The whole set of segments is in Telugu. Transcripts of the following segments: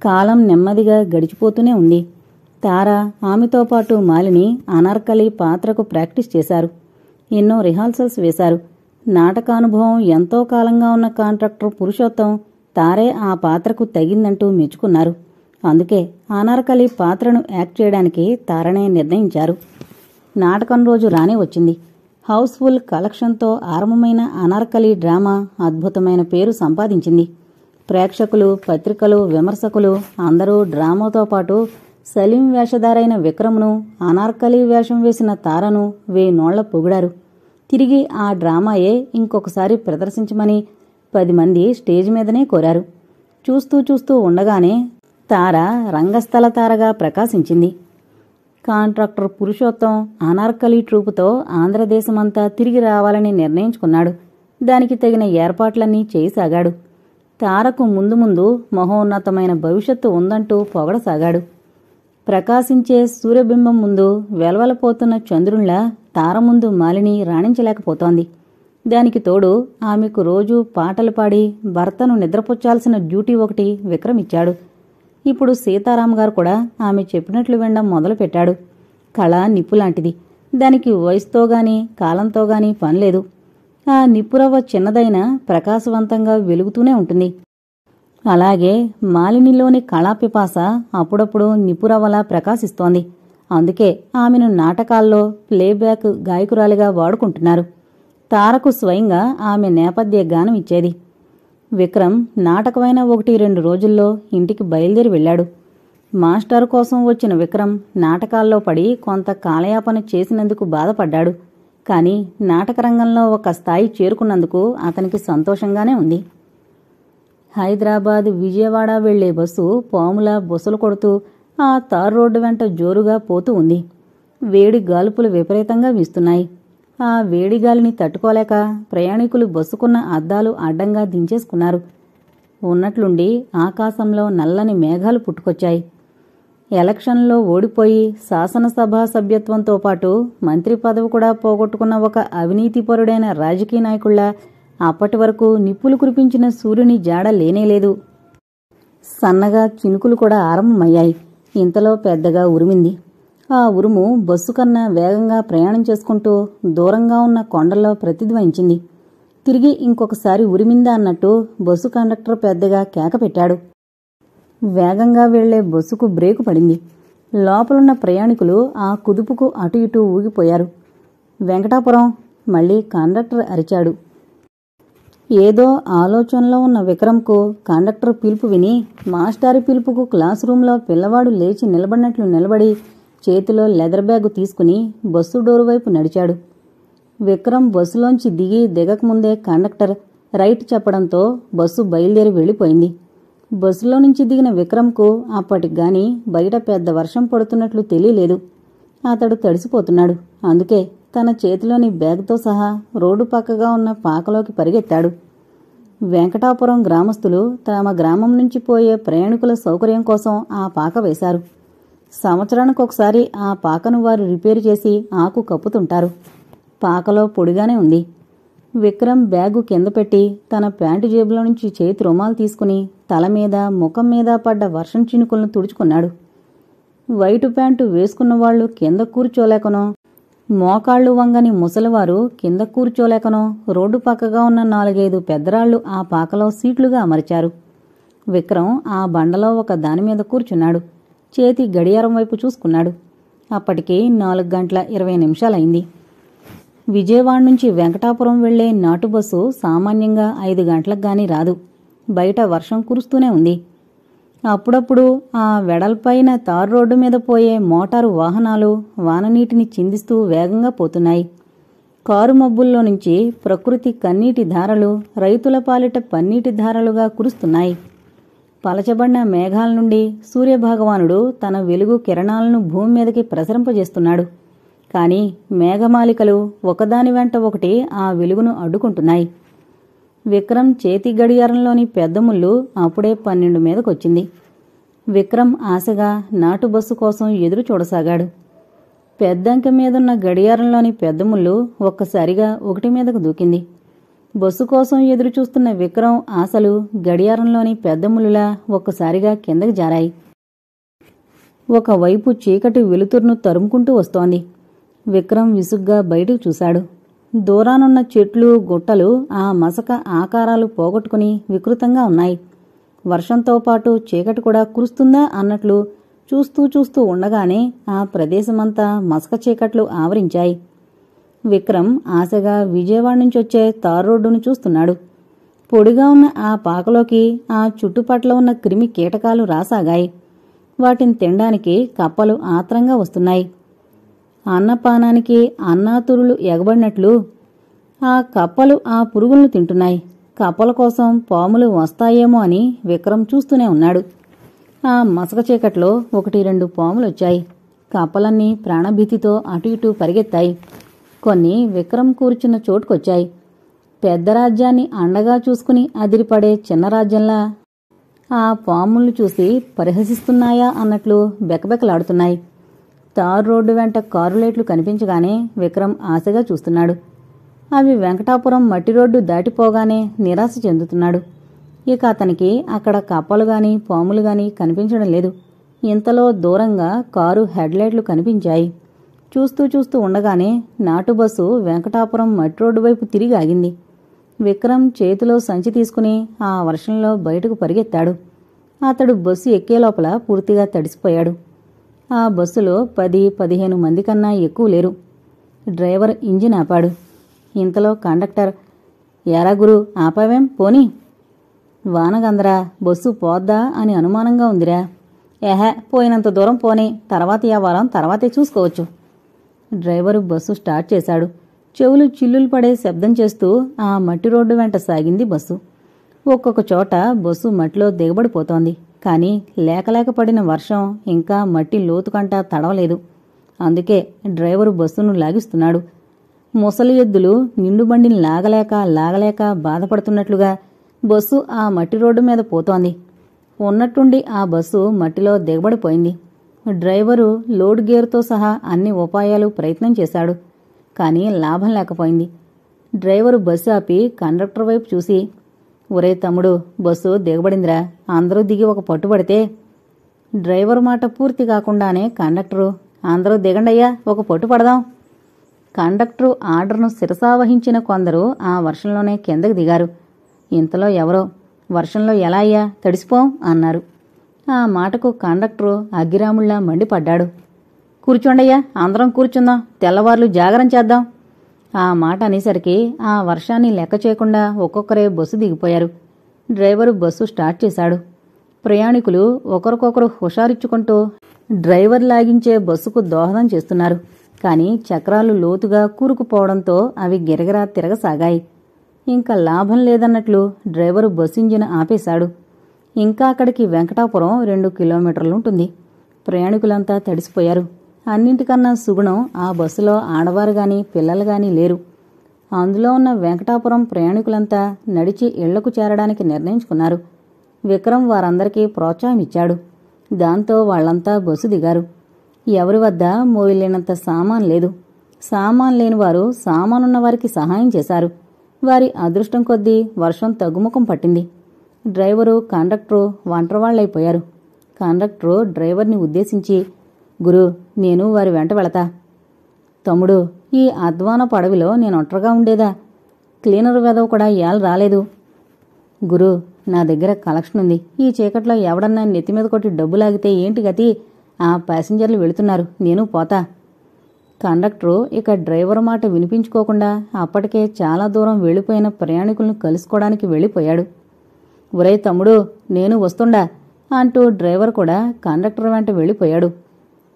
కాలం నెమ్మదిగా గడిచిపోతూనే ఉంది. తార, ఆమెతో పాటు మాలిని అనార్కలి పాత్రకు ప్రాక్టీస్ చేశారు. ఎన్నో రిహార్సల్స్ వేశారు. నాటకానుభవం ఎంతో కాలంగా ఉన్న కాంట్రాక్టర్ పురుషోత్తం తారే ఆ పాత్రకు తగిందంటూ మెచ్చుకున్నారు. అందుకే అనార్కలి పాత్రను యాక్ట్ చేయడానికి తారనే నిర్ణయించారు. నాటకం రోజు రానే వచ్చింది. హౌస్ఫుల్ కలెక్షన్తో ఆరంభమైన అనార్కలి డ్రామా అద్భుతమైన పేరు సంపాదించింది. ప్రేక్షకులు, పత్రికలు, విమర్శకులు అందరూ డ్రామాతో పాటు సలీం వేషధారైన విక్రమ్ను, అనార్కలి వేషం వేసిన తారను వేనోళ్ల పొగిడారు. తిరిగి ఆ డ్రామాయే ఇంకొకసారి ప్రదర్శించమని 10 మంది స్టేజ్ మీదనే కోరారు. చూస్తూ చూస్తూ ఉండగానే తార రంగస్థల తారగా ప్రకాశించింది. కాంట్రాక్టర్ పురుషోత్తం అనార్కలి ట్రూపుతో ఆంధ్రదేశమంతా తిరిగి రావాలని నిర్ణయించుకున్నాడు. దానికి తగిన ఏర్పాట్లన్నీ చేయసాగాడు. తారకు ముందు ముందు మహోన్నతమైన భవిష్యత్తు ఉందంటూ పొగడసాగాడు. ప్రకాశించే సూర్యబింబం ముందు వెలవలపోతున్న చంద్రునిలా తార ముందు మాలిని రాణించలేకపోతోంది. దానికి తోడు ఆమెకు రోజూ పాటలు పాడి భర్తను నిద్రపుచ్చాల్సిన డ్యూటీ ఒకటి విక్రమిచ్చాడు. ఇప్పుడు సీతారాంగారు కూడా ఆమె చెప్పినట్లు వినడం మొదలుపెట్టాడు. కళ నిప్పులాంటిది. దానికి వయసుతోగాని కాలంతోగాని పనిలేదు. ఆ నిప్పురవ్వ చిన్నదైనా ప్రకాశవంతంగా వెలుగుతూనే ఉంటుంది. అలాగే మాలినిలోని కళాపిపాస అప్పుడప్పుడు నిప్పురవ్వలా ప్రకాశిస్తోంది. అందుకే ఆమెను నాటకాల్లో ప్లేబ్యాక్ గాయకురాలిగా వాడుకుంటున్నారు. తారకు స్వయంగా ఆమె నేపథ్య గానం ఇచ్చేది. విక్రమ్ నాటకమైన 1-2 రోజుల్లో ఇంటికి బయలుదేరి వెళ్లాడు. మాస్టారు కోసం వచ్చిన విక్రమ్ నాటకాల్లో పడి కొంత కాలయాపన చేసినందుకు బాధపడ్డాడు. కాని నాటకరంగంలో ఒక స్థాయి చేరుకున్నందుకు అతనికి సంతోషంగానే ఉంది. హైదరాబాద్, విజయవాడ వెళ్లే బస్సు పాములా బుసలు కొడుతూ ఆ తార్ రోడ్డు వెంట జోరుగా పోతూ ఉంది. వేడి గాలుపులు విపరీతంగా వీస్తున్నాయి. ఆ వేడిగాలిని తట్టుకోలేక ప్రయాణికులు బస్సుకున్న అద్దాలు అడ్డంగా దించేసుకున్నారు. ఉన్నట్లుండి ఆకాశంలో నల్లని మేఘాలు పుట్టుకొచ్చాయి. ఎలక్షన్లో ఓడిపోయి శాసనసభా సభ్యత్వంతో పాటు మంత్రి పదవి కూడా పోగొట్టుకున్న ఒక అవినీతిపరుడైన రాజకీయ నాయకుళ్లా అప్పటి వరకు నిప్పులు కురిపించిన సూర్యుని జాడ లేనేలేదు. సన్నగా చినుకులు కూడా ఆరంభమయ్యాయి. ఇంతలో పెద్దగా ఉరిమింది. ఆ ఉరుము బస్సు కన్నా వేగంగా ప్రయాణం చేసుకుంటూ దూరంగా ఉన్న కొండల్లో ప్రతిధ్వనించింది. తిరిగి ఇంకొకసారి ఉరిమిందా అన్నట్టు బస్సు కండక్టర్ పెద్దగా కేక పెట్టాడు. వేగంగా వెళ్లే బస్సుకు బ్రేకు పడింది. లోపలున్న ప్రయాణికులు ఆ కుదుపుకు అటు ఇటూ ఊగిపోయారు. వెంకటాపురం! మళ్లీ కండక్టర్ అరిచాడు. ఏదో ఆలోచనలో ఉన్న విక్రమ్కు కండక్టర్ పిలుపు విని మాస్టారి పిలుపుకు క్లాస్ రూంలో పిల్లవాడు లేచి నిలబడినట్లు నిలబడి చేతిలో లెదర్ బ్యాగు తీసుకుని బస్సు డోరు వైపు నడిచాడు. విక్రమ్ బస్సులోంచి దిగకముందే కండక్టర్ రైట్ చెప్పడంతో బస్సు బయలుదేరి వెళ్లిపోయింది. బస్సులో నుంచి దిగిన విక్రమ్కు అప్పటికిగాని బయట పెద్ద వర్షం పడుతున్నట్లు తెలియలేదు. అతడు తడిసిపోతున్నాడు. అందుకే తన చేతిలోని బ్యాగుతో సహా రోడ్డు పక్కగా ఉన్న పాకలోకి పరిగెత్తాడు. వెంకటాపురం గ్రామస్తులు తమ గ్రామం నుంచి పోయే ప్రయాణికుల సౌకర్యం కోసం ఆ పాక వేశారు. సంవత్సరానికొకసారి ఆ పాకను వారు రిపేరు చేసి ఆకు కప్పుతుంటారు. పాకలో పొడిగానే ఉంది. విక్రమ్ బ్యాగు కింద పెట్టి తన ప్యాంటు జేబులో నుంచి చేతి రుమాలు తీసుకుని తల మీద, ముఖం మీద పడ్డ వర్షం చినుకులను తుడుచుకున్నాడు. వైటు ప్యాంటు వేసుకున్నవాళ్లు కింద కూర్చోలేకనో, మోకాళ్లు వంగని ముసలివారు కింద కూర్చోలేకనో రోడ్డు పక్కగా ఉన్న 4-5 పెద్దరాళ్లు ఆ పాకలో సీట్లుగా అమర్చారు. విక్రమ్ ఆ బండలో ఒక దానిమీద కూర్చున్నాడు. చేతి గడియారం వైపు చూసుకున్నాడు. అప్పటికి 4:20 విజయవాడ నుంచి వెంకటాపురం వెళ్లే నాటు బస్సు సామాన్యంగా 5 గంటలకు గాని రాదు. బయట వర్షం కురుస్తూనే ఉంది. అప్పుడప్పుడు ఆ వెడల్పైన తారు రోడ్డు మీద పోయే మోటారు వాహనాలు వాననీటిని చిందిస్తూ వేగంగా పోతున్నాయి. కారు మబ్బుల్లో నుంచి ప్రకృతి కన్నీటి ధారలు రైతుల పాలిట పన్నీటి ధారలుగా కురుస్తున్నాయి. పలచబడిన మేఘాల నుండి సూర్యభగవానుడు తన వెలుగు కిరణాలను భూమి మీదకి ప్రసరింపజేస్తున్నాడు. కాని మేఘమాలికలు ఒకదాని వెంట ఒకటి ఆ వెలుగును అడ్డుకుంటున్నాయి. విక్రమ్ చేతి గడియారంలోని పెద్ద ముళ్ళు అప్పుడే 12 మీదకొచ్చింది. విక్రమ్ ఆశగా నాటు బస్సు కోసం ఎదురు చూడసాగాడు. పెద్దంకె మీదున్న గడియారంలోని పెద్ద ముళ్ళు ఒక్కసారిగా 1 మీదకు దూకింది. బస్సు కోసం ఎదురుచూస్తున్న విక్రమ్ ఆశలు గడియారంలోని పెద్ద ములులా ఒక్కసారిగా కిందకి జారాయి. ఒకవైపు చీకటి వెలుతురును తరుముకుంటూ వస్తోంది. విక్రమ్ విసుగ్గా బయటకు చూశాడు. దూరానున్న చెట్లు, గుట్టలు ఆ మసక ఆకారాలు పోగొట్టుకుని వికృతంగా ఉన్నాయి. వర్షంతో పాటు చీకటి కూడా కురుస్తుందా అన్నట్లు చూస్తూ చూస్తూ ఉండగానే ఆ ప్రదేశమంతా మసక చీకట్లు ఆవరించాయి. విక్రమ్ ఆశగా విజయవాడ నుంచొచ్చే తార్ రోడ్డును చూస్తున్నాడు. పొడిగా ఉన్న ఆ పాకలోకి ఆ చుట్టుపట్ల ఉన్న క్రిమి కీటకాలు రాసాగాయి. వాటిని తినడానికి కప్పలు ఆత్రంగా వస్తున్నాయి. అన్నపానానికి అన్నాతురులు ఎగబడినట్లు ఆ కప్పలు ఆ పురుగులను తింటున్నాయి. కప్పల కోసం పాములు వస్తాయేమో అని విక్రమ్ చూస్తూనే ఉన్నాడు. ఆ మసక చీకట్లో 1-2 పాములొచ్చాయి. కప్పలన్నీ ప్రాణభీతితో అటు ఇటు పరిగెత్తాయి. కొన్ని విక్రమ్ కూర్చున్న చోటుకొచ్చాయి. పెద్ద రాజ్యాన్ని అండగా చూసుకుని అదిరిపడే చిన్న రాజ్యంలా ఆ పాములను చూసి పరిహసిస్తున్నాయా అన్నట్లు బెకబెకలాడుతున్నాయి. తార్ రోడ్డు వెంట కారులైట్లు కనిపించగానే విక్రమ్ ఆశగా చూస్తున్నాడు. అవి వెంకటాపురం మట్టి రోడ్డు దాటిపోగానే నిరాశ చెందుతున్నాడు. ఇక అతనికి అక్కడ కప్పలుగాని పాములుగాని కనిపించడం లేదు. ఇంతలో దూరంగా కారు హెడ్లైట్లు కనిపించాయి. చూస్తూ చూస్తూ ఉండగానే నాటు బస్సు వెంకటాపురం మట్టి రోడ్డు వైపు తిరిగి ఆగింది. విక్రమ్ చేతిలో సంచి తీసుకుని ఆ వర్షంలో బయటకు పరిగెత్తాడు. అతడు బస్సు ఎక్కే లోపల పూర్తిగా తడిసిపోయాడు. ఆ బస్సులో 10-15 మంది కన్నా ఎక్కువ లేరు. డ్రైవర్ ఇంజిన్ ఆపాడు. ఇంతలో కండక్టర్, "ఏరా గురు, ఆపావేం పోనీ?" "వానగందరా, బస్సు పోద్దా అని అనుమానంగా ఉందిరా." "ఏహే, పోయినంత దూరం పోనీ, తర్వాత వారం తర్వాతే చూసుకోవచ్చు." డ్రైవరు బస్సు స్టార్ట్ చేశాడు. చెవులు చిల్లులు పడే శబ్దం చేస్తూ ఆ మట్టి రోడ్డు వెంట సాగింది బస్సు. ఒక్కొక్క చోట బస్సు మట్టిలో దిగబడిపోతోంది. కానీ లేకలేక పడిన వర్షం ఇంకా మట్టి లోతుకంటా తడవలేదు. అందుకే డ్రైవరు బస్సును లాగిస్తున్నాడు. ముసలి ఎద్దులు నిండు బండిని లాగలేక బాధపడుతున్నట్లుగా బస్సు ఆ మట్టి రోడ్డు మీద పోతోంది. ఉన్నట్టుండి ఆ బస్సు మట్టిలో దిగబడిపోయింది. డ్రైవరు లోడ్ గేరుతో సహా అన్ని ఉపాయాలు ప్రయత్నం చేశాడు. కానీ లాభం లేకపోయింది. డ్రైవరు బస్సు ఆపి కండక్టర్ వైపు చూసి, "ఒరే తమ్ముడు, బస్సు దిగబడిందిరా, అందరూ దిగి ఒక పట్టుబడితే." డ్రైవరు మాట పూర్తి కాకుండానే కండక్టరు, "అందరూ దిగండయ్యా, ఒక పట్టు పడదాం." కండక్టరు ఆర్డర్ను శిరసావహించిన కొందరు ఆ వర్షంలోనే కిందకు దిగారు. ఇంతలో ఎవరో, "వర్షంలో ఎలా అయ్యా, తడిసిపోం" అన్నారు. ఆ మాటకు కండక్టరు అగ్గిరాముళ్లా మండిపడ్డాడు. "కూర్చోండయ్యా, అందరం కూర్చుందాం, తెల్లవార్లు జాగరం చేద్దాం." ఆ మాట అనేసరికి ఆ వర్షాన్ని లెక్క చేయకుండా ఒక్కొక్కరే బస్సు దిగిపోయారు. డ్రైవరు బస్సు స్టార్ట్ చేశాడు. ప్రయాణికులు ఒకరికొకరు హుషారిచ్చుకుంటూ డ్రైవర్ లాగించే బస్సుకు దోహదం చేస్తున్నారు. కానీ చక్రాలు లోతుగా కూరుకుపోవడంతో అవి గిరగిరా తిరగసాగాయి. ఇంకా లాభం లేదన్నట్లు డ్రైవరు బస్సు ఇంజిన్ ఆపేశాడు. ఇంకా అక్కడికి వెంకటాపురం 2 కిలోమీటర్లుంటుంది. ప్రయాణికులంతా తడిసిపోయారు. అన్నింటికన్నా సుగుణం ఆ బస్సులో ఆడవారుగాని పిల్లలుగాని లేరు. అందులో ఉన్న వెంకటాపురం ప్రయాణికులంతా నడిచి ఇళ్లకు చేరడానికి నిర్ణయించుకున్నారు. విక్రమ్ వారందరికీ ప్రోత్సాహం ఇచ్చాడు. దాంతో వాళ్లంతా బస్సు దిగారు. ఎవరి వద్ద మోయలేనంత సామాన్ లేదు. సామాన్ లేనివారు సామానున్న వారికి సహాయం చేశారు. వారి అదృష్టం కొద్దీ వర్షం తగ్గుముఖం పట్టింది. Driver conductor ఒంటరివాళ్లైపోయారు. కండక్టరు డ్రైవర్ని ఉద్దేశించి, "గురు, నేను వారి వెంట వెళతా." "తమ్ముడు, ఈ అధ్వాన పడవిలో నేను ఒంటరిగా ఉండేదా? క్లీనరు వెదవ కూడా ఇయాల రాలేదు." "గురు, నా దగ్గర కలెక్షన్ ఉంది. ఈ చీకట్లో ఎవడన్నా నెత్తిమీద కొట్టి డబ్బు లాగితే ఏంటి గతి? ఆ ప్యాసింజర్లు వెళుతున్నారు, నేను పోతా." కండక్టరు ఇక డ్రైవరు మాట వినిపించుకోకుండా అప్పటికే చాలా దూరం వెళ్లిపోయిన ప్రయాణికులను కలుసుకోవడానికి వెళ్లిపోయాడు. "ఒరే తమ్ముడు, నేను వస్తుండా" అంటూ డ్రైవర్ కూడా కండక్టర్ వెంట వెళ్లిపోయాడు.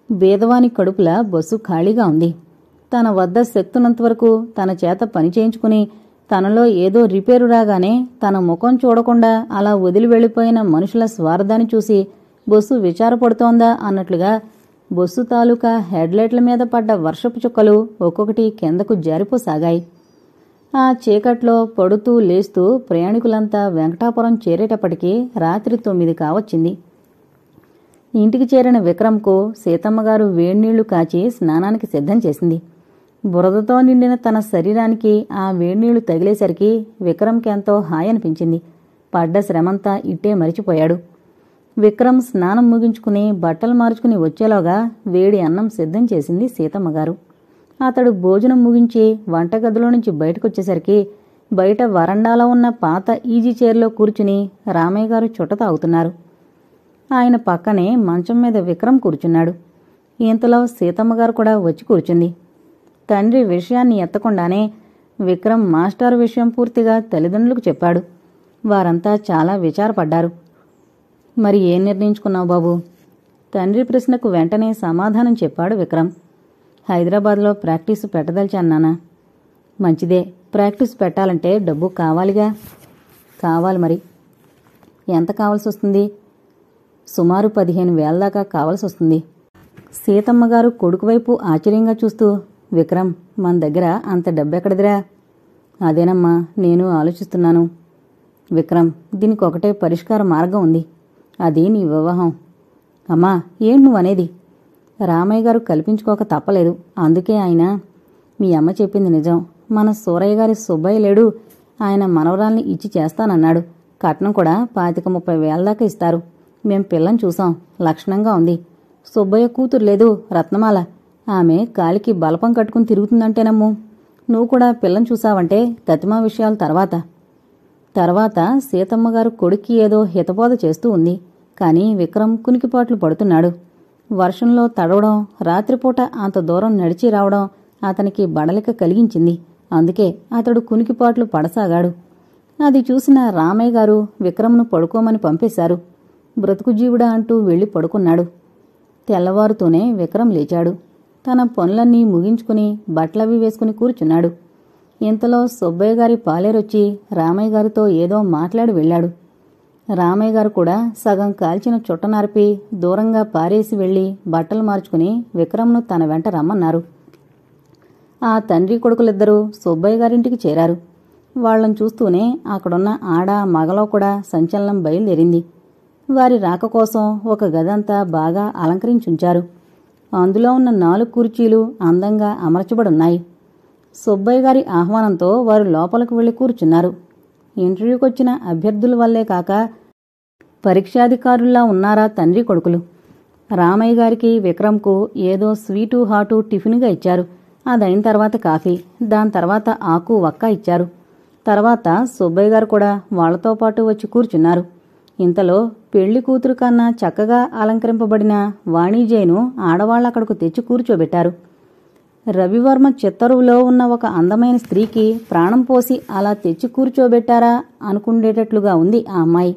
బీదవాని కడుపులా బస్సు ఖాళీగా ఉంది. తన వద్ద శక్తున్నంతవరకు తన చేత పని చేయించుకుని తనలో ఏదో రిపేరు రాగానే తన ముఖం చూడకుండా అలా వదిలి వెళ్లిపోయిన మనుషుల స్వార్థాన్ని చూసి బస్సు విచారపడుతోందా అన్నట్లుగా బస్సు తాలూకా హెడ్లైట్ల మీద పడ్డ వర్షపు చుక్కలు ఒక్కొక్కటి కిందకు జారిపోసాగాయి. ఆ చీకట్లో పడుతూ లేస్తూ ప్రయాణికులంతా వెంకటాపురం చేరేటప్పటికి రాత్రి 9 కావచ్చింది. ఇంటికి చేరిన విక్రమ్కు సీతమ్మగారు వేడినీళ్లు కాచి స్నానానికి సిద్ధం చేసింది. బురదతో నిండిన తన శరీరానికి ఆ వేడినీళ్లు తగిలేసరికి విక్రమ్కి ఎంతో హాయి అనిపించింది. పడ్డ శ్రమంతా ఇట్టే మరిచిపోయాడు. విక్రమ్ స్నానం ముగించుకుని బట్టలు మార్చుకుని వచ్చేలోగా వేడి అన్నం సిద్ధం చేసింది సీతమ్మగారు. అతడు భోజనం ముగించి వంటగదిలో నుంచి బయటకొచ్చేసరికి బయట వరండాలో ఉన్న పాత ఈజీ చైర్లో కూర్చుని రామయ్య గారు చుట్ట తాగుతున్నారు. ఆయన పక్కనే మంచం మీద విక్రమ్ కూర్చున్నాడు. ఇంతలో సీతమ్మగారు కూడా వచ్చి కూర్చుంది. తండ్రి విషయాన్ని ఎత్తకుండానే విక్రమ్ మాస్టారు విషయం పూర్తిగా తల్లిదండ్రులకు చెప్పాడు. వారంతా చాలా విచారపడ్డారు. మరి ఏం నిర్ణయించుకున్నావు బాబు? తండ్రి ప్రశ్నకు వెంటనే సమాధానం చెప్పాడు విక్రమ్. హైదరాబాద్లో ప్రాక్టీసు పెట్టదలిచాను నాన్న. మంచిదే, ప్రాక్టీస్ పెట్టాలంటే డబ్బు కావాలిగా. కావాలి మరి. ఎంత కావాల్సి వస్తుంది? సుమారు 15,000 దాకా కావాల్సి వస్తుంది. సీతమ్మగారు కొడుకు వైపు ఆశ్చర్యంగా చూస్తూ, విక్రమ్, మన దగ్గర అంత డబ్బెక్కడిదిరా? అదేనమ్మా నేను ఆలోచిస్తున్నాను. విక్రమ్, దీనికి ఒకటే పరిష్కార మార్గం ఉంది. అది నీ వివాహం. అమ్మా, ఏంటి నువ్వనేది? రామయ్య గారు కల్పించుకోక తప్పలేదు. అందుకే ఆయన. మీ అమ్మ చెప్పింది నిజం. మన సూరయ్య గారి సుబ్బయ్య లేడు, ఆయన మనవరాల్ని ఇచ్చి చేస్తానన్నాడు. కట్నం కూడా 25,30,000 దాకా ఇస్తారు. మేం పిల్లని చూసాం, లక్షణంగా ఉంది. సుబ్బయ్య కూతురు లేదు, రత్నమాల. ఆమె కాలికి బలపం కట్టుకుని తిరుగుతుందంటేనమ్ము. నువ్వు కూడా పిల్లని చూసావంటే తతిమా విషయాలు తర్వాత సీతమ్మగారు కొడుక్కి ఏదో హితబోధ చేస్తూ ఉంది. కాని విక్రమ్ కునికిపాట్లు పడుతున్నాడు. వర్షంలో తడవడం, రాత్రిపూట అంత దూరం నడిచి రావడం అతనికి బడలిక కలిగించింది. అందుకే అతడు కునికిపాట్లు పడసాగాడు. అది చూసిన రామయ్య గారు విక్రమ్ను పడుకోమని పంపేశారు. బ్రతుకు జీవుడా అంటూ వెళ్లి పడుకున్నాడు. తెల్లవారుతూనే విక్రమ్ లేచాడు. తన పనులన్నీ ముగించుకుని బట్టలవి వేసుకుని కూర్చున్నాడు. ఇంతలో సుబ్బయ్య గారి పాలేరొచ్చి రామయ్య గారితో ఏదో మాట్లాడి వెళ్లాడు. రామయ్య గారు కూడా సగం కాల్చిన చుట్ట నార్పి దూరంగా పారేసి వెళ్లి బట్టలు మార్చుకుని విక్రమ్ను తన వెంట రమ్మన్నారు. ఆ తండ్రి కొడుకులిద్దరూ సుబ్బయ్య గారింటికి చేరారు. వాళ్లను చూస్తూనే అక్కడున్న ఆడ మగలో కూడా సంచలనం బయలుదేరింది. వారి రాక కోసం ఒక గదంతా బాగా అలంకరించుంచారు. అందులో ఉన్న 4 కుర్చీలు అందంగా అమర్చబడున్నాయి. సుబ్బయ్య గారి ఆహ్వానంతో వారు లోపలికి వెళ్లి కూర్చున్నారు. ఇంటర్వ్యూకొచ్చిన అభ్యర్థుల వల్లే కాక పరీక్షాధికారుల్లా ఉన్నారా తండ్రి కొడుకులు. రామయ్య గారికి విక్రమ్కు ఏదో స్వీటు హాటు టిఫిన్గా ఇచ్చారు. అదైన తర్వాత కాఫీ, దాని తర్వాత ఆకు వక్క ఇచ్చారు. తర్వాత సుబ్బయ్య గారు కూడా వాళ్లతో పాటు వచ్చి కూర్చున్నారు. ఇంతలో పెళ్లి కూతురు కన్నా చక్కగా అలంకరింపబడిన వాణిజయ్ను ఆడవాళ్లక్కడకు తెచ్చి కూర్చోబెట్టారు. రవివర్మ చిత్తరువులో ఉన్న ఒక అందమైన స్త్రీకి ప్రాణం పోసి అలా తెచ్చి కూర్చోబెట్టారా అనుకుండేటట్లుగా ఉంది ఆ అమ్మాయి.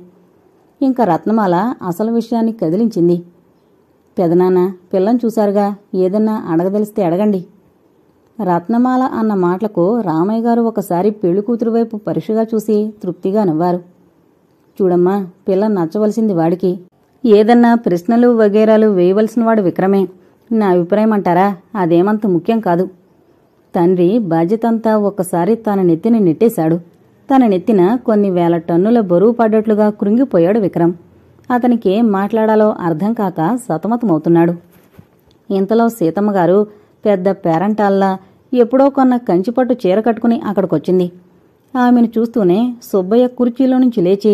ఇంకా రత్నమాల అసలు విషయాన్ని కదిలించింది. పెదనాన్న, పిల్లని చూశారుగా, ఏదన్నా అడగదలిస్తే అడగండి. రత్నమాల అన్న మాటలకు రామయ్య గారు ఒకసారి పెళ్లి కూతురు వైపు పరీక్షగా చూసి తృప్తిగా నవ్వారు. చూడమ్మా, పిల్ల నచ్చవలసింది వాడికి. ఏదన్నా ప్రశ్నలు వగేరాలు వేయవలసిన వాడు విక్రమే. నా అభిప్రాయం అంటారా? అదేమంత ముఖ్యం కాదు. తండ్రి బాధ్యతంతా ఒక్కసారి తన నెత్తిన నెట్టేశాడు. తన నెత్తిన కొన్ని వేల టన్నుల బరువు పడ్డట్లుగా కృంగిపోయాడు విక్రమ్. అతనికేం మాట్లాడాలో అర్థం కాక సతమతమవుతున్నాడు. ఇంతలో సీతమ్మగారు పెద్ద పేరంటాల్లా ఎప్పుడో కొన్న కంచిపట్టు చీర కట్టుకుని అక్కడికొచ్చింది. ఆమెను చూస్తూనే సుబ్బయ్య కుర్చీలో నుంచి లేచి,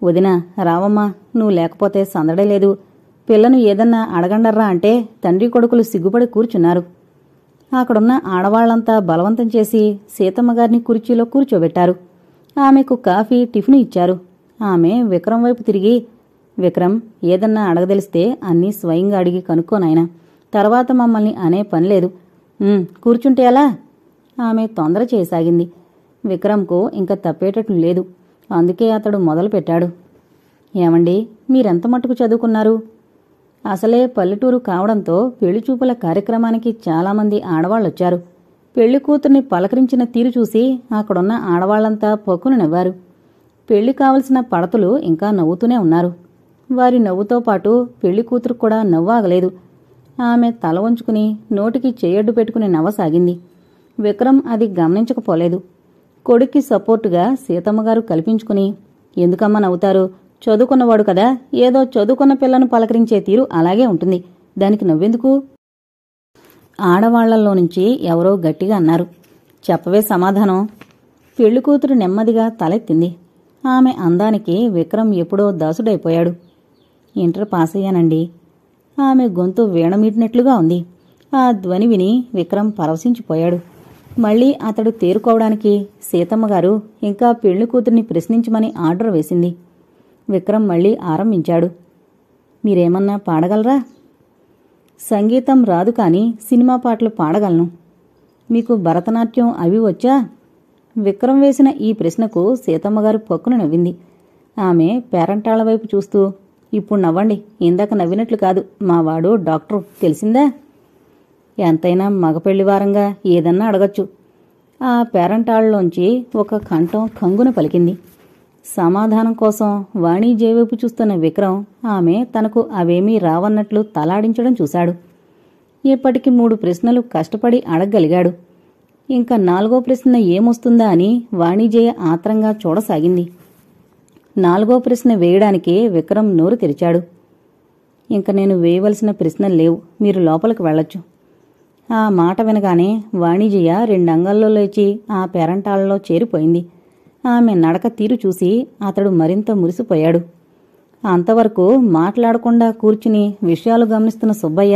వదినా, రావమ్మా, నువ్వు లేకపోతే సందడే లేదు. పిల్లను ఏదన్నా అడగండర్రా అంటే తండ్రి కొడుకులు సిగ్గుపడి కూర్చున్నారు. అక్కడున్న ఆడవాళ్లంతా బలవంతం చేసి సీతమ్మగారిని కుర్చీలో కూర్చోబెట్టారు. ఆమెకు కాఫీ, టిఫిన్ ఇచ్చారు. ఆమె విక్రమ్ వైపు తిరిగి, విక్రమ్, ఏదన్నా అడగదలిస్తే అన్నీ స్వయంగా అడిగి కనుక్కోనాయనా. తర్వాత మమ్మల్ని అనే పనిలేదు. కూర్చుంటే ఎలా? ఆమె తొందర చేయసాగింది. విక్రమ్కు ఇంకా తప్పేటట్లు లేదు. అందుకే అతడు మొదలుపెట్టాడు. ఏమండి, మీరెంత మట్టుకు చదువుకున్నారు? అసలే పల్లెటూరు కావడంతో పెళ్లిచూపుల కార్యక్రమానికి చాలామంది ఆడవాళ్లొచ్చారు. పెళ్లి కూతుర్ని పలకరించిన తీరు చూసి అక్కడున్న ఆడవాళ్లంతా పక్కున నవ్వారు. పెళ్లి కావలసిన పడతులు ఇంకా నవ్వుతూనే ఉన్నారు. వారి నవ్వుతో పాటు పెళ్లి కూతురు కూడా నవ్వాగలేదు. ఆమె తల వంచుకుని నోటికి చెయ్యడ్డు పెట్టుకుని నవ్వసాగింది. విక్రమ్ అది గమనించకపోలేదు. కొడుక్కి సపోర్టుగా సీతమ్మగారు కల్పించుకుని, ఎందుకమ్మా నవ్వుతారు? చదువుకున్నవాడు కదా, ఏదో చదువుకున్న పిల్లను పలకరించే తీరు అలాగే ఉంటుంది. దానికి నవ్వెందుకు? ఆడవాళ్లలో నుంచి ఎవరో గట్టిగా అన్నారు. చెప్పవే సమాధానం. పెళ్లికూతురు నెమ్మదిగా తలెత్తింది. ఆమె అందానికి విక్రమ్ ఎప్పుడో దాసుడైపోయాడు. ఇంటర్ పాస్ అయ్యానండి. ఆమె గొంతు వీణమీటినట్లుగా ఉంది. ఆ ధ్వని విని విక్రమ్ పరవశించిపోయాడు. మళ్లీ అతడు తేరుకోవడానికి సీతమ్మగారు ఇంకా పెళ్లికూతురిని ప్రశ్నించమని ఆర్డర్ వేసింది. విక్రమ్ మళ్లీ ఆరంభించాడు. మీరేమన్నా పాడగలరా? సంగీతం రాదు కాని సినిమా పాటలు పాడగలను. మీకు భరతనాట్యం అవి వచ్చా? విక్రమ్ వేసిన ఈ ప్రశ్నకు సీతమ్మగారు పక్కున నవ్వింది. ఆమె పేరంటాళ్ల వైపు చూస్తూ, ఇప్పుడు నవ్వండి, ఇందాక నవ్వినట్లు కాదు, మావాడు డాక్టరు, తెలిసిందా? ఎంతైనా మగపెళ్లివారంగా ఏదన్నా అడగచ్చు. ఆ పేరంటాళ్లలోంచి ఒక కంఠం కంగున పలికింది. సమాధానం కోసం వాణిజేవైపు చూస్తున్న విక్రమ్ ఆమె తనకు అవేమీ రావన్నట్లు తలాడించడం చూశాడు. ఇప్పటికి 3 ప్రశ్నలు కష్టపడి అడగగలిగాడు. ఇంకా 4వ ప్రశ్న ఏమొస్తుందా అని వాణిజేయ ఆత్రంగా చూడసాగింది. 4వ ప్రశ్న వేయడానికే విక్రమ్ నోరు తెరిచాడు. ఇంక నేను వేయవలసిన ప్రశ్నలు లేవు, మీరు లోపలికి వెళ్లొచ్చు. ఆ మాట వినగానే వాణిజయ్య 2 అంగల్లో లేచి ఆ పేరంటాళ్లలో చేరిపోయింది. ఆమె నడక తీరు చూసి అతడు మరింత మురిసిపోయాడు. అంతవరకు మాట్లాడకుండా కూర్చుని విషయాలు గమనిస్తున్న సుబ్బయ్య,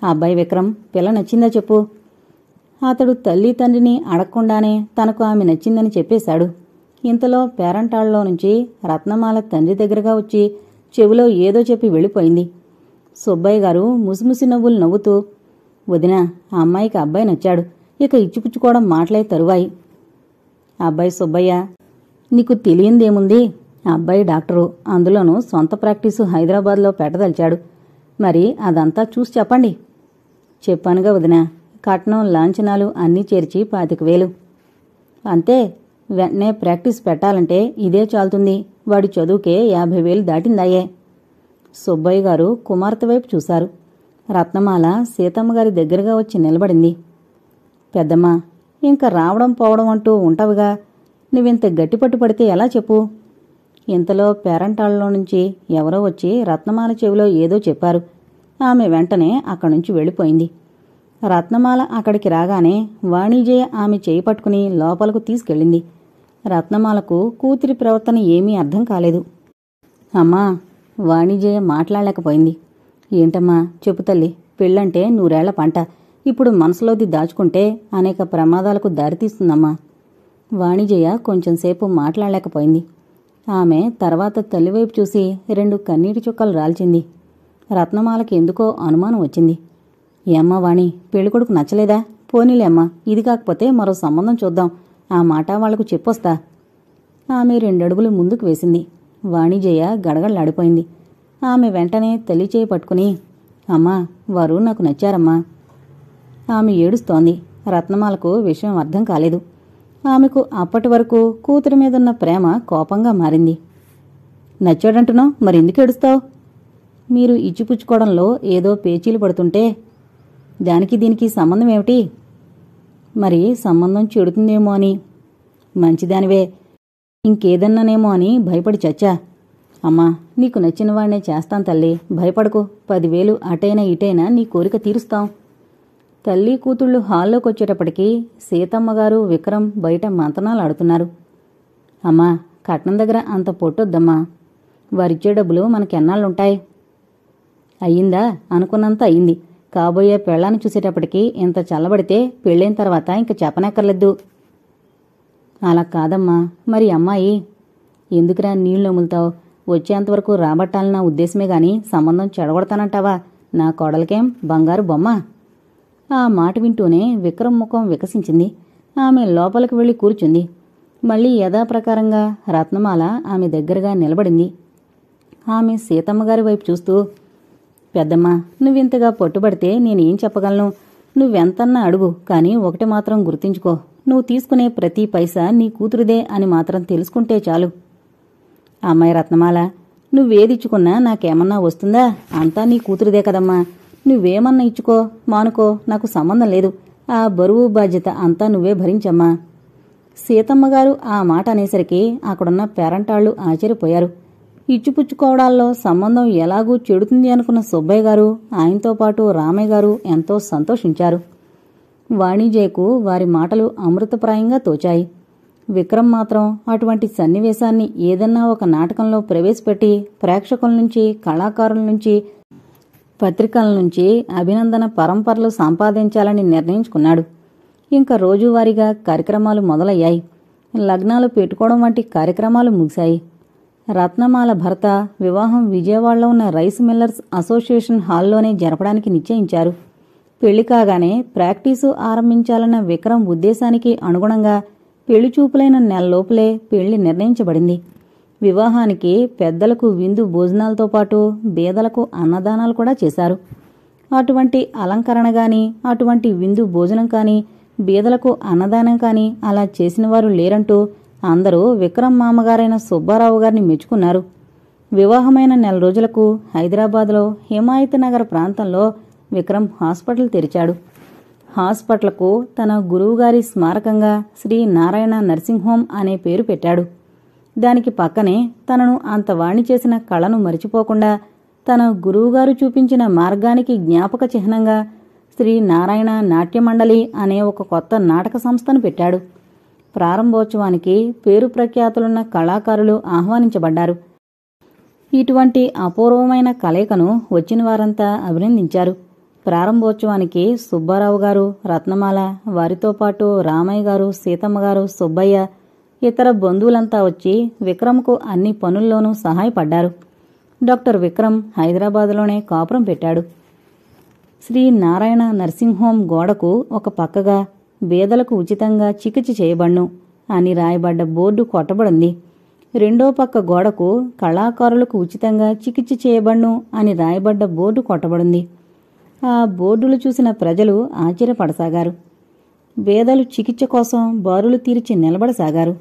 అబ్బాయి విక్రమ్, పిల్ల నచ్చిందా చెప్పు. అతడు తల్లి తండ్రిని అడగకుండానే తనకు ఆమె నచ్చిందని చెప్పేశాడు. ఇంతలో పేరంటాళ్లలో నుంచి రత్నమాల తండ్రి దగ్గరగా వచ్చి చెవిలో ఏదో చెప్పి వెళ్ళిపోయింది. సుబ్బయ్య గారు ముసిముసి నవ్వులు నవ్వుతూ, వదినా, ఆ అమ్మాయికి అబ్బాయి నచ్చాడు, ఇక ఇచ్చిపుచ్చుకోవడం మాటలే తరువాయి. అబ్బాయి సుబ్బయ్య, నీకు తెలియందేముంది, అబ్బాయి డాక్టరు, అందులోనూ సొంత ప్రాక్టీసు హైదరాబాద్లో పెట్టదలిచాడు. మరి అదంతా చూసి చెప్పండి. చెప్పానుగా వదినా, కట్నం లాంఛనాలు అన్నీ చేర్చి 25,000. అంతే, వెంటనే ప్రాక్టీస్ పెట్టాలంటే ఇదే చాలుతుంది. వాడి చదువుకే 50,000 దాటిందాయే. సుబ్బయ్య గారు కుమార్తె వైపు చూశారు. రత్నమాల సీతమ్మగారి దగ్గరగా వచ్చి నిలబడింది. పెద్దమ్మా, ఇంక రావడం పోవడం అంటూ ఉంటావుగా, నువ్వింత గట్టిపట్టు పడితే ఎలా చెప్పు. ఇంతలో పేరంటాళ్లలో నుంచి ఎవరో వచ్చి రత్నమాల చెవిలో ఏదో చెప్పారు. ఆమె వెంటనే అక్కడ్నుంచి వెళ్ళిపోయింది. రత్నమాల అక్కడికి రాగానే వాణిజయ్య ఆమె చేయి పట్టుకుని లోపలకు తీసుకెళ్ళింది. రత్నమాలకు కూతురి ప్రవర్తన ఏమీ అర్థం కాలేదు. అమ్మా, వాణిజయ్య మాట్లాడలేకపోయింది. ఏంటమ్మా, చెప్పు తల్లి, పెళ్ళంటే 100 ఏళ్ల పంట. ఇప్పుడు మనసులోది దాచుకుంటే అనేక ప్రమాదాలకు దారితీస్తుందమ్మా. వాణిజయ్య కొంచెంసేపు మాట్లాడలేకపోయింది. ఆమె తర్వాత తల్లివైపు చూసి 2 కన్నీటి చుక్కలు రాల్చింది. రత్నమాలకి ఎందుకో అనుమానం వచ్చింది. ఏమ్మా వాణి, పెళ్ళికొడుకు నచ్చలేదా? పోనీలేమ్మా, ఇది కాకపోతే మరో సంబంధం చూద్దాం, ఆ మాట వాళ్లకు చెప్పొస్తా. ఆమె 2 అడుగులు ముందుకు వేసింది. వాణిజయ్య గడగడలాడిపోయింది. ఆమె వెంటనే తల్లి చేయి పట్టుకుని, అమ్మా, వారు నాకు నచ్చారమ్మా. ఆమె ఏడుస్తోంది. రత్నమాలకు విషయం అర్థం కాలేదు. ఆమెకు అప్పటి వరకు కూతురి మీదున్న ప్రేమ కోపంగా మారింది. నచ్చాడంటున్నావు, మరెందుకు ఏడుస్తావు? మీరు ఇచ్చిపుచ్చుకోవడంలో ఏదో పేచీలు పడుతుంటే దానికి దీనికి సంబంధం ఏమిటి? మరి సంబంధం చెడుతుందేమో అని. మంచిదానివే, ఇంకేదన్నానేమో అని భయపడి చచ్చా. అమ్మా, నీకు నచ్చిన వాడినే చేస్తాం తల్లి, భయపడకు. 10,000 అటైనా ఇటైనా నీ కోరిక తీరుస్తాం. తల్లి కూతుళ్లు హాల్లోకొచ్చేటప్పటికి సీతమ్మగారు విక్రమ్ బయట మంతనాలాడుతున్నారు. అమ్మా, కట్నం దగ్గర అంత పొట్టొద్దమ్మా, వారిచ్చే డబ్బులు మనకెన్నాళ్ళుంటాయి? అయ్యిందా? అనుకున్నంత అయ్యింది. కాబోయే పెళ్ళాన్ని చూసేటప్పటికి ఇంత చల్లబడితే పెళ్ళైన తర్వాత ఇంక చెప్పనక్కర్లేదు. అలా కాదమ్మా, మరి అమ్మాయి? ఎందుకురా నీళ్లు నములుతావు? వచ్చేంతవరకు రాబట్టాలన్న ఉద్దేశమే గాని సంబంధం చెడగొడతానంటావా? నా కోడలకేం బంగారు బొమ్మ? ఆ మాట వింటూనే విక్రమ్ ముఖం వికసించింది. ఆమె లోపలికి వెళ్లి కూర్చుంది. మళ్లీ యథాప్రకారంగా రత్నమాల ఆమె దగ్గరగా నిలబడింది. ఆమె సీతమ్మగారి వైపు చూస్తూ, పెద్దమ్మా, నువ్వింతగా పట్టుబడితే నేనేం చెప్పగలను? నువ్వెంతన్నా అడుగు, కాని ఒకటి మాత్రం గుర్తుంచుకో, నువ్వు తీసుకునే ప్రతి పైసా నీ కూతురుదే అని మాత్రం తెలుసుకుంటే చాలు. అమ్మాయి రత్నమాల, నువ్వేదిచ్చుకున్నా నాకేమన్నా వస్తుందా? అంతా నీ కూతురుదే కదమ్మా. నువ్వేమన్నా ఇచ్చుకో మానుకో, నాకు సంబంధం లేదు. ఆ బరువు బాధ్యత అంతా నువ్వే భరించమ్మా. సీతమ్మగారు ఆ మాట అనేసరికి అక్కడున్న పేరంటాళ్లు ఆశ్చర్యపోయారు. ఇచ్చిపుచ్చుకోవడాల్లో సంబంధం ఎలాగూ చెడుతుంది అనుకున్న సుబ్బయ్య గారు, ఆయనతో పాటు రామయ్య గారు ఎంతో సంతోషించారు. వాణిజ్యకు వారి మాటలు అమృతప్రాయంగా తోచాయి. విక్రమ్ మాత్రం అటువంటి సన్నివేశాన్ని ఏదన్నా ఒక నాటకంలో ప్రవేశపెట్టి ప్రేక్షకుల నుంచి, కళాకారుల నుంచి, పత్రికల నుంచి అభినందన పరంపరలు సంపాదించాలని నిర్ణయించుకున్నాడు. ఇంకా రోజువారీగా కార్యక్రమాలు మొదలయ్యాయి. లగ్నాలు పెట్టుకోవడం వంటి కార్యక్రమాలు ముగిశాయి. రత్నమాల భర్త వివాహం విజయవాడలో ఉన్న రైస్ మిల్లర్స్ అసోసియేషన్ హాల్లోనే జరపడానికి నిశ్చయించారు. పెళ్లి కాగానే ప్రాక్టీసు ఆరంభించాలన్న విక్రమ్ ఉద్దేశానికి అనుగుణంగా పెళ్లి చూపులైన నెలలోపులే పెళ్లి నిర్ణయించబడింది. వివాహానికి పెద్దలకు విందు భోజనాలతో పాటు బీదలకు అన్నదానాలు కూడా చేశారు. అటువంటి అలంకరణ గాని, అటువంటి విందు భోజనం కాని, బీదలకు అన్నదానం కాని అలా చేసినవారు లేరంటూ అందరూ విక్రమ్ మామగారైన సుబ్బారావు గారిని మెచ్చుకున్నారు. వివాహమైన నెల రోజులకు హైదరాబాద్లో హిమాయత్ నగర్ ప్రాంతంలో విక్రమ్ హాస్పిటల్ తెరిచాడు. హాస్పిటల్కు తన గురువుగారి స్మారకంగా శ్రీ నారాయణ నర్సింగ్ హోమ్ అనే పేరు పెట్టాడు. దానికి పక్కనే తనను అంత వాణి చేసిన కళను మరిచిపోకుండా తన గురువుగారు చూపించిన మార్గానికి జ్ఞాపక చిహ్నంగా శ్రీ నారాయణ నాట్యమండలి అనే ఒక కొత్త నాటక సంస్థను పెట్టాడు. ప్రారంభోత్సవానికి పేరు ప్రఖ్యాతులున్న కళాకారులు ఆహ్వానించబడ్డారు. ఇటువంటి అపూర్వమైన కలయికను వచ్చిన వారంతా అభినందించారు. ప్రారంభోత్సవానికి సుబ్బారావు గారు, రత్నమాల, వారితో పాటు రామయ్య గారు, సీతమ్మ గారు, సుబ్బయ్య, ఇతర బంధువులంతా వచ్చి విక్రమ్కు అన్ని పనుల్లోనూ సహాయపడ్డారు. డాక్టర్ విక్రమ్ హైదరాబాద్లోనే కాపురం పెట్టాడు. శ్రీ నారాయణ నర్సింగ్ హోం గోడకు ఒక పక్కగా బేదలకు ఉచితంగా చికిత్స చేయబడ్ను అని రాయబడ్డ బోర్డు కొట్టబడింది. రెండో పక్క గోడకు కళాకారులకు ఉచితంగా చికిత్స చేయబడ్ను అని రాయబడ్డ బోర్డు కొట్టబడింది. ఆ బోర్డులు చూసిన ప్రజలు ఆశ్చర్యపడసాగారు. బేదలు చికిత్స కోసం బారులు తీర్చి నిలబడసాగారు.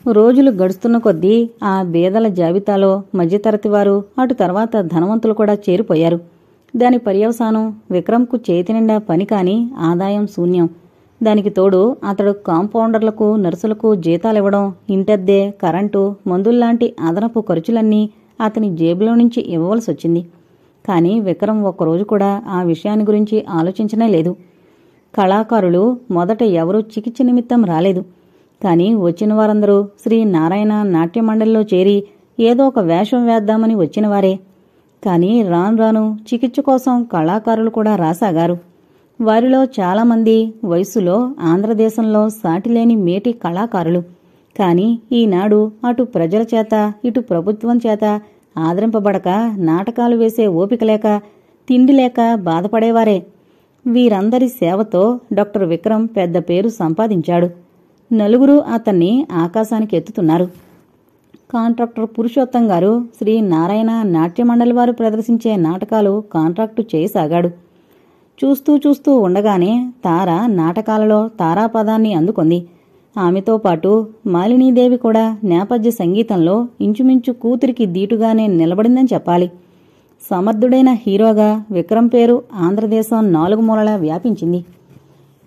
రోజులు గడుస్తున్న కొద్దీ ఆ బేదల జాబితాలో మధ్యతరగతి వారు, అటు తర్వాత ధనవంతులు కూడా చేరిపోయారు. దాని పర్యవసానం విక్రమ్కు చేతి నిండా పని కాని ఆదాయం శూన్యం. దానికి తోడు అతడు కాంపౌండర్లకు, నర్సులకు జీతాలివ్వడం, ఇంటద్దె, కరెంటు, మందుల్లాంటి అదనపు ఖర్చులన్నీ అతని జేబులో నుంచి ఇవ్వవలసి వచ్చింది. కానీ విక్రమ్ ఒక్కరోజు కూడా ఆ విషయాన్ని గురించి ఆలోచించనే లేదు. కళాకారులు మొదట ఎవరూ చికిత్స నిమిత్తం రాలేదు. కానీ వచ్చిన వారందరూ శ్రీ నారాయణ నాట్యమండలిలో చేరి ఏదో ఒక వేషం వేద్దామని వచ్చినవారే. కానీ రాను రాను చికిత్స కోసం కళాకారులు కూడా రాసాగారు. వారిలో చాలామంది వయస్సులో ఆంధ్రదేశంలో సాటిలేని మేటి కళాకారులు. కానీ ఈనాడు అటు ప్రజల చేత, ఇటు ప్రభుత్వం చేత ఆదరింపబడక నాటకాలు వేసే ఓపిక లేక, తిండి లేక బాధపడేవారే. వీరందరి సేవతో డాక్టర్ విక్రమ్ పెద్ద పేరు సంపాదించాడు. నలుగురు అతన్ని ఆకాశానికి ఎత్తుతున్నారు. కాంట్రాక్టర్ పురుషోత్తం గారు శ్రీ నారాయణ నాట్యమండలి వారు ప్రదర్శించే నాటకాలు కాంట్రాక్టు చేయసాగాడు. చూస్తూ చూస్తూ ఉండగానే తార నాటకాలలో తారాపదాన్ని అందుకుంది. ఆమెతో పాటు మాలినీదేవి కూడా నేపథ్య సంగీతంలో ఇంచుమించు కూతురికి దీటుగానే నిలబడిందని చెప్పాలి. సమర్థుడైన హీరోగా విక్రమ్ పేరు ఆంధ్రదేశం నాలుగు మూలలా వ్యాపించింది.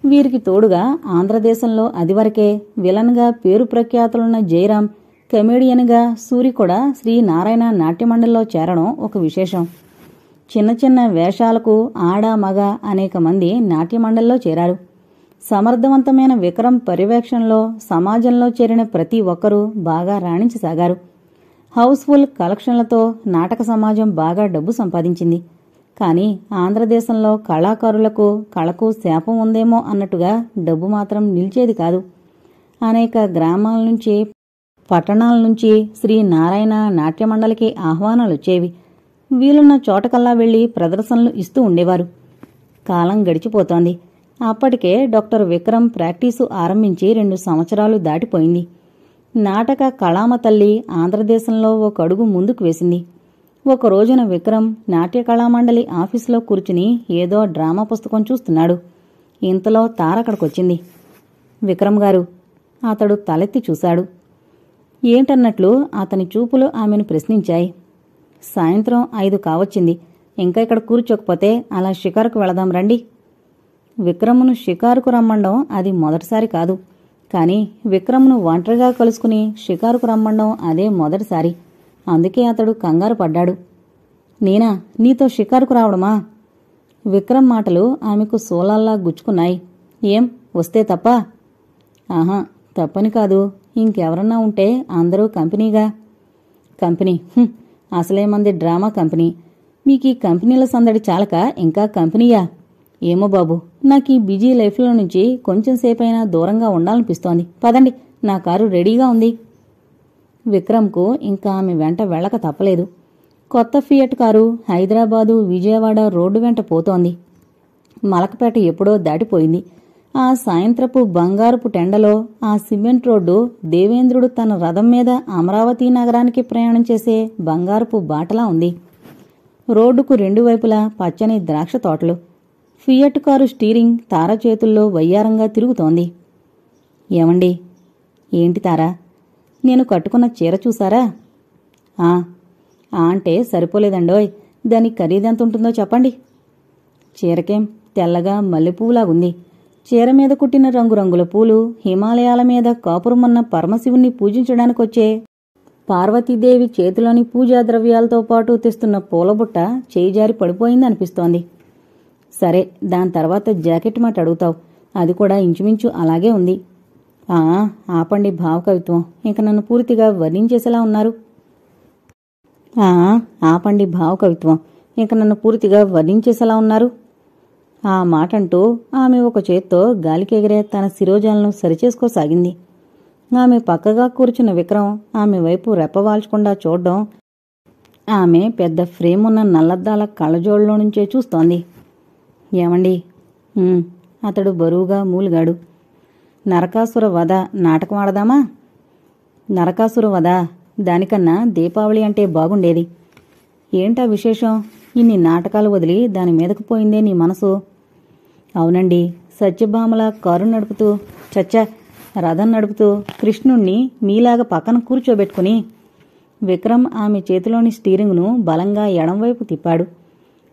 వీరికి తోడుగా ఆంధ్రదేశంలో అదివరకే విలన్గా పేరు ప్రఖ్యాతులున్న జయరాం, కమేడియన్గా సూరి కూడా శ్రీ నారాయణ నాట్యమండలిలో చేరడం ఒక విశేషం. చిన్న చిన్న వేషాలకు ఆడ మగ అనేక మంది నాట్యమండలిలో చేరారు. సమర్థవంతమైన విక్రమ్ పర్యవేక్షణలో సమాజంలో చేరిన ప్రతి ఒక్కరూ బాగా రాణించసాగారు. హౌస్ఫుల్ కలెక్షన్లతో నాటక సమాజం బాగా డబ్బు సంపాదించింది. కానీ ఆంధ్రదేశంలో కళాకారులకు కళకు శాపం ఉందేమో అన్నట్టుగా డబ్బు మాత్రం నిలిచేది కాదు. అనేక గ్రామాల నుంచి, పట్టణాల నుంచి శ్రీ నారాయణ నాట్యమండలికి ఆహ్వానాలొచ్చేవి. వీలున్న చోటకల్లా వెళ్లి ప్రదర్శనలు ఇస్తూ ఉండేవారు. కాలం గడిచిపోతోంది. అప్పటికే డాక్టర్ విక్రమ్ ప్రాక్టీసు ఆరంభించి 2 సంవత్సరాలు దాటిపోయింది. నాటక కళామ తల్లి ఆంధ్రదేశంలో ఒక అడుగు ముందుకు వేసింది. ఒక రోజున విక్రమ్ నాట్య కళామండలి ఆఫీసులో కూర్చుని ఏదో డ్రామా పుస్తకం చూస్తున్నాడు. ఇంతలో తారక్కడికొచ్చింది. విక్రమ్ గారు. అతడు తలెత్తి చూశాడు. ఏంటన్నట్లు అతని చూపులు ఆమెను ప్రశ్నించాయి. సాయంత్రం 5 కావచ్చింది. ఇంకా ఇక్కడ కూర్చోకపోతే అలా షికారుకు వెళదాం రండి. విక్రమ్ను షికారుకు రమ్మండం అది మొదటిసారి కాదు. కానీ విక్రమ్ను ఒంటరిగా కలుసుకుని షికారుకు రమ్మండం అదే మొదటిసారి. అందుకే అతడు కంగారు పడ్డాడు. నేనా నీతో షికారుకు రావడమా? విక్రమ్ మాటలు ఆమెకు సోలాల్లా గుచ్చుకున్నాయి. ఏం వస్తే తప్ప? ఆహా, తప్పని కాదు. ఇంకెవరన్నా ఉంటే అందరూ కంపెనీగా. కంపెనీ? అసలేమంది డ్రామా కంపెనీ. మీకీ కంపెనీల సందడి చాలక ఇంకా కంపెనీయా? ఏమో బాబు, నాకీ బిజీ లైఫ్లో నుంచి కొంచెం సేపైనా దూరంగా ఉండాలనిపిస్తోంది. పదండి, నా కారు రెడీగా ఉంది. విక్రమ్కు ఇంకా ఆమె వెంట వెళ్ళక తప్పలేదు. కొత్త fiat car Hyderabad Vijayawada road వెంట పోతోంది. మలకపేట ఎప్పుడో దాటిపోయింది. ఆ సాయంత్రపు బంగారుపు టెండలో ఆ సిమెంట్ రోడ్డు దేవేంద్రుడు తన రథం మీద అమరావతి నగరానికి ప్రయాణం చేసే బంగారుపు బాటలా ఉంది. రోడ్డుకు రెండు వైపులా పచ్చని ద్రాక్ష తోటలు. ఫియట్ కారు స్టీరింగ్ తార చేతుల్లో వయ్యారంగా తిరుగుతోంది. ఏమండి? ఏంటి తారా? నేను కట్టుకున్న చీర చూసారా? ఆ అంటే సరిపోలేదండోయ్. దాని ఖరీదెంతుంటుందో చెప్పండి. చీరకేం తెల్లగా మల్లెపువ్వులాగుంది. చీర మీద కుట్టిన రంగురంగుల పూలు హిమాలయాల మీద కాపురమన్న పరమశివుణ్ణి పూజించడానికొచ్చే పార్వతీదేవి చేతిలోని పూజా ద్రవ్యాలతో పాటు తెస్తున్న పూలబుట్ట చేయిజారి పడిపోయిందనిపిస్తోంది. సరే, దాని తర్వాత జాకెట్ మాట అడుగుతావు. అది కూడా ఇంచుమించు అలాగే ఉంది. ఆపండి భావకవిత్వం. ఇంక నన్ను పూర్తిగా వర్ణించేసేలా ఉన్నారు. ఆపండి భావకవిత్వం. ఇంక నన్ను పూర్తిగా వర్ణించేసేలా ఉన్నారు. ఆ మాటంటూ ఆమె ఒక చేత్తో గాలికెగిరే తన శిరోజాలను సరిచేసుకోసాగింది. ఆమె పక్కగా కూర్చున్న విక్రమ్ ఆమె వైపు రెప్పవాల్చకుండా చూడ్డం ఆమె పెద్ద ఫ్రేమ్ ఉన్న నల్లద్దాల కళ్ళజోళ్ళలో నుంచే చూస్తోంది. ఏమండి? అతడు బరువుగా మూలిగాడు. నరకాసుర వధ నాటకం ఆడదామా? నరకాసుర వధ? దానికన్నా దీపావళి అంటే బాగుండేది. ఏంటా విశేషం? ఇన్ని నాటకాలు వదిలి దాని మీదకు పోయిందే నీ మనసు? అవునండి, సత్యభామల కారు నడుపుతూ రథం నడుపుతూ కృష్ణుణ్ణి మీలాగా పక్కన కూర్చోబెట్టుకుని. విక్రమ్ ఆమె చేతిలోని స్టీరింగ్ను బలంగా ఎడంవైపు తిప్పాడు.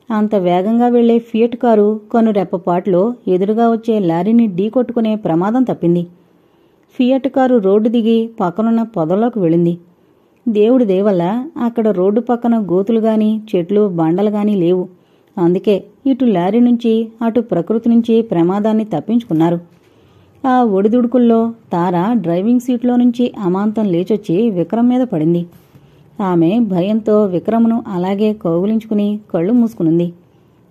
అంత వేగంగా వెళ్లే ఫియట్ కారు కనురెప్పపాట్లో ఎదురుగా వచ్చే లారీని ఢీకొట్టుకునే ప్రమాదం తప్పింది. ఫియట్ కారు రోడ్డు దిగి పక్కనున్న పొదల్లోకి వెళ్ళింది. దేవుడి దేవల్ల అక్కడ రోడ్డు పక్కన గోతులుగాని చెట్లు బండలుగాని లేవు. అందుకే ఇటు లారీ నుంచి అటు ప్రకృతి నుంచి ప్రమాదాన్ని తప్పించుకున్నారు. ఆ ఒడిదుడుకుల్లో తార డ్రైవింగ్ సీట్లో నుంచి అమాంతం లేచొచ్చి విక్రమ్ మీద పడింది. ఆమె భయంతో విక్రమ్ను అలాగే కౌగిలించుకుని కళ్ళు మూసుకునుంది.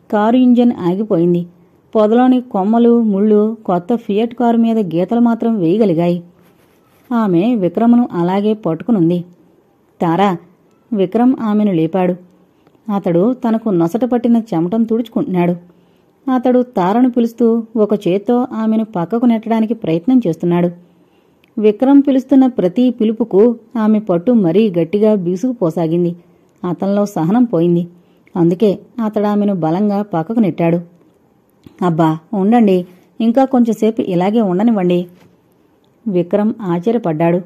కారు ఇంజన్ ఆగిపోయింది. పొదలోని కొమ్మలు ముళ్ళు కొత్త ఫియట్ కారు మీద గీతలు మాత్రం వేయగలిగాయి. ఆమె విక్రమ్ను అలాగే పట్టుకునుంది. తారా! విక్రమ్ ఆమెను లేపాడు. అతడు తనకు నొసట పట్టిన చెమటం తుడుచుకుంటున్నాడు. అతడు తారను పిలుస్తూ ఒక చేత్తో ఆమెను పక్కకు నెట్టడానికి ప్రయత్నం చేస్తున్నాడు. విక్రమ్ పిలుస్తున్న ప్రతి పిలుపుకు ఆమె పట్టు మరీ గట్టిగా బీసుకుపోసాగింది. అతనిలో సహనం పోయింది. అందుకే అతడు ఆమెను బలంగా పక్కకు నెట్టాడు. అబ్బా, ఉండండి, ఇంకా కొంచెంసేపు ఇలాగే ఉండనివ్వండి. విక్రమ్ ఆశ్చర్యపడ్డాడు.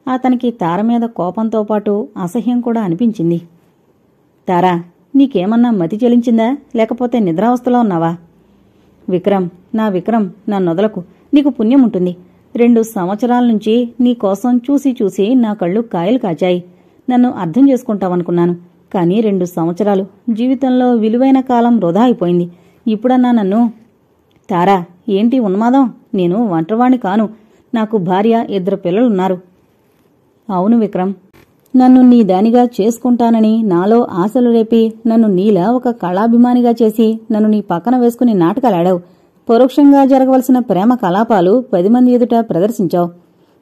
అతనికి తార మీద కోపంతో పాటు అసహ్యం కూడా అనిపించింది. తారా, నీకేమన్నా మతి చెలించిందా? లేకపోతే నిద్రావస్థలో ఉన్నావా? విక్రమ్, నా నొదలకు. నీకు పుణ్యం ఉంటుంది. 2 సంవత్సరాల నుంచి నీకోసం చూసి చూసి నా కళ్ళు కాయలు కాచాయి. నన్ను అర్థం చేసుకుంటావనుకున్నాను. కానీ 2 సంవత్సరాలు జీవితంలో విలువైన కాలం వృధా అయిపోయింది. ఇప్పుడన్నా నన్ను... తారా, ఏంటి ఉన్మాదం? నేను ఒంటరివాణ్ణి కాను. నాకు భార్య, 2 పిల్లలున్నారు. అవును విక్రమ్, నన్ను నీ దానిగా చేసుకుంటానని నాలో ఆశలు రేపి నన్ను నీలా ఒక కళాభిమానిగా చేసి నన్ను నీ పక్కన వేసుకుని నాటకాలాడావు. పరోక్షంగా జరగవలసిన ప్రేమ కలాపాలు 10 మంది ఎదుట ప్రదర్శించావు.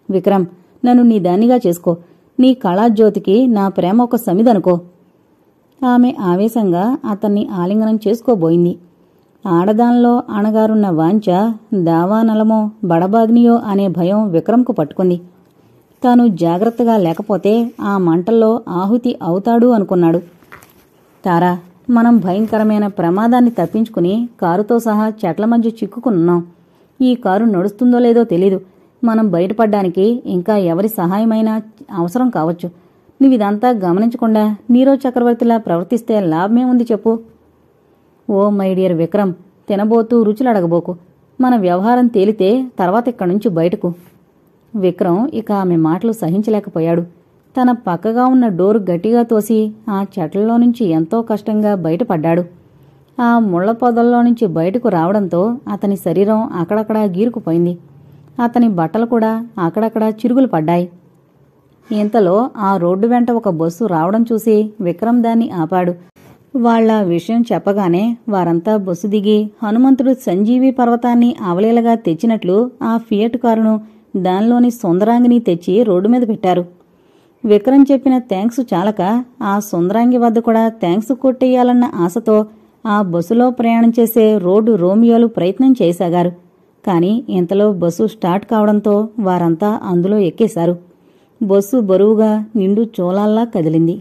విక్రమ్, నన్ను నీ దానిగా చేసుకో. నీ కళాజ్యోతికి నా ప్రేమ ఒక సమిదనుకో. ఆమె ఆవేశంగా అతన్ని ఆలింగనం చేసుకోబోయింది. ఆడదానిలో అణగారున్న వాంఛ దావానలమో బడబాగ్నియో అనే భయం విక్రమ్కు పట్టుకుంది. తాను జాగ్రత్తగా లేకపోతే ఆ మంటల్లో ఆహుతి అవుతాడు అనుకున్నాడు. తారా, మనం భయంకరమైన ప్రమాదాన్ని తప్పించుకుని కారుతో సహా చెట్ల మధ్య చిక్కుకున్నాం. ఈ కారు నడుస్తుందో లేదో తెలీదు. మనం బయటపడ్డానికి ఇంకా ఎవరి సహాయమైనా అవసరం కావచ్చు. నువ్విదంతా గమనించకుండా నీరో చక్రవర్తిలా ప్రవర్తిస్తే లాభమే ఉంది చెప్పు. ఓ మై డియర్ విక్రమ్, తినబోతూ రుచులడగబోకు. మన వ్యవహారం తేలితే తర్వాత ఇక్కడి నుంచి బయటకు. విక్రమ్ ఇక ఆమె మాటలు సహించలేకపోయాడు. తన పక్కగా ఉన్న డోరు గట్టిగా తోసి ఆ చెట్లలో నుంచి ఎంతో కష్టంగా బయటపడ్డాడు. ఆ ముళ్ల పొదల్లో నుంచి బయటకు రావడంతో అతని శరీరం అక్కడక్కడా గీరుకుపోయింది. అతని బట్టలు కూడా అక్కడక్కడా చిరుగులు పడ్డాయి. ఇంతలో ఆ రోడ్డు వెంట ఒక బస్సు రావడం చూసి విక్రమ్ దాన్ని ఆపాడు. వాళ్ల విషయం చెప్పగానే వారంతా బస్సు దిగి హనుమంతుడు సంజీవి పర్వతాన్ని అవలీలగా తెచ్చినట్లు ఆ ఫియట్ కారును, దానిలోని సుందరాంగిని తెచ్చి రోడ్డు మీద పెట్టారు. విక్రమ్ చెప్పిన థ్యాంక్స్ చాలక ఆ సుందరాంగి వద్ద కూడా థ్యాంక్స్ కొట్టేయాలన్న ఆశతో ఆ బస్సులో ప్రయాణం చేసే రోడ్డు రోమియోలు ప్రయత్నం చేయసాగారు. కాని ఇంతలో బస్సు స్టార్ట్ కావడంతో వారంతా అందులో ఎక్కేశారు. బస్సు బరువుగా నిండు చోళాల్లా కదిలింది.